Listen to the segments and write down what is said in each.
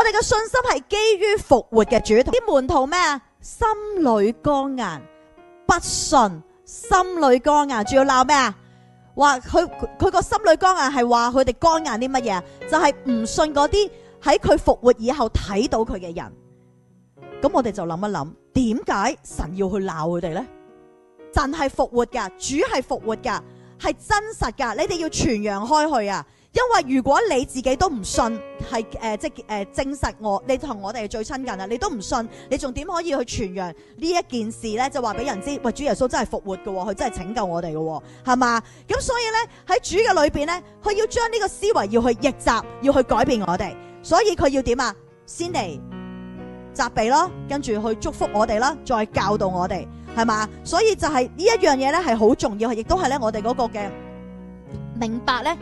哋嘅信心係基於復活嘅主。啲門徒咩啊？心裏剛硬，不信，心裏剛硬，仲要鬧咩啊？話佢個心裏剛硬係話佢哋剛硬啲乜嘢啊？就係唔信嗰啲喺佢復活以後睇到佢嘅人。咁我哋就諗一諗，點解神要去鬧佢哋呢？神係復活噶，主係復活噶，係真實噶，你哋要傳揚開去啊！因為如果你自己都唔信，係證實你同我哋係最親近啊，你都唔信，你仲點可以去傳揚呢一件事呢？就話俾人知，喂，主耶穌真係復活嘅，佢真係拯救我哋嘅，係嘛？咁所以呢，喺主嘅裏邊呢，佢要將呢個思維要去逆襲，要去改變我哋，所以佢要點啊？先嚟責備咯，跟住去祝福我哋啦，再教導我哋，係嘛？所以就係呢一樣嘢呢，係好重要，亦都係呢我哋嗰個嘅明白呢。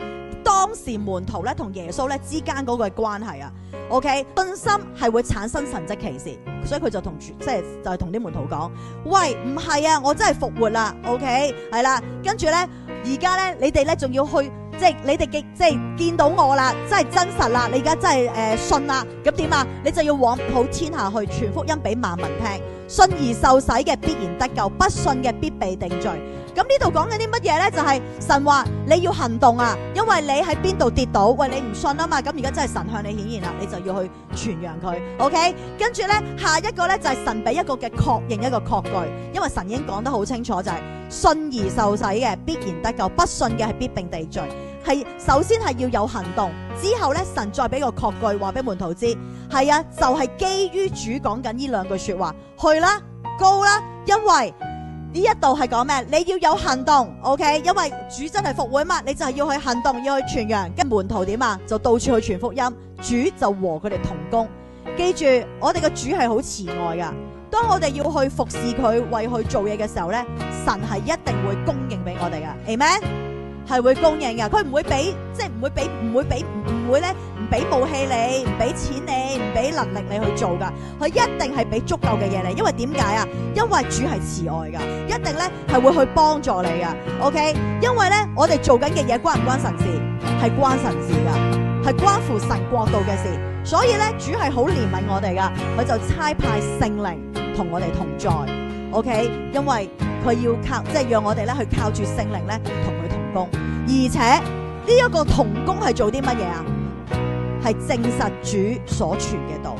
當時門徒咧同耶穌咧之間嗰個關係啊 ，OK， 信心係會產生神蹟奇事，所以佢就同就係同啲門徒講：喂，唔係啊，我真係復活啦 ，OK， 係啦，跟住咧而家咧你哋咧仲要去，即係你哋即係見到我啦，真係真實啦，你而家真係信啦，咁點啊？你就要往普天下去傳福音俾萬民聽，信而受洗嘅必然得救，不信嘅必被定罪。咁呢度講緊啲乜嘢呢？就係神話你要行動啊，因為你喺邊度跌倒，喂，你唔信啊嘛，咁而家真係神向你顯現啦，你就要去傳揚佢 ，OK？ 跟住呢，下一個呢，就係神俾一個嘅確認，一個確據，因為神已經講得好清楚，就係信而受洗嘅必然得救，不信嘅係必定地罪。係首先係要有行動，之後呢，神再俾個確據話俾門徒知，係啊，就係基於主講緊呢兩句說話，去啦，go啦，因為呢一度係講咩？你要有行動 ，OK？ 因為主真係復活嘛，你就係要去行動，要去傳揚。跟門徒點啊？就到處去傳福音，主就和佢哋同工。記住，我哋嘅主係好慈愛噶。當我哋要去服侍佢，為佢做嘢嘅時候呢，神係一定會供應俾我哋噶 ，Amen？ 係會供應噶，佢唔會俾，即係唔會咧，唔俾武器你，唔俾錢你，唔俾能力你去做噶，佢一定係俾足夠嘅嘢你。因為點解啊？因為主係慈愛噶，一定咧係會去幫助你噶。OK， 因為咧我哋做緊嘅嘢關唔關神事？係關神事噶，係關乎神國度嘅事。所以咧主係好憐憫我哋噶，佢就差派聖靈同我哋同在。OK， 因為佢要靠，即係讓我哋咧去靠住聖靈咧同佢同工，而且呢一個同工係做啲乜嘢啊？係證實主所傳嘅道。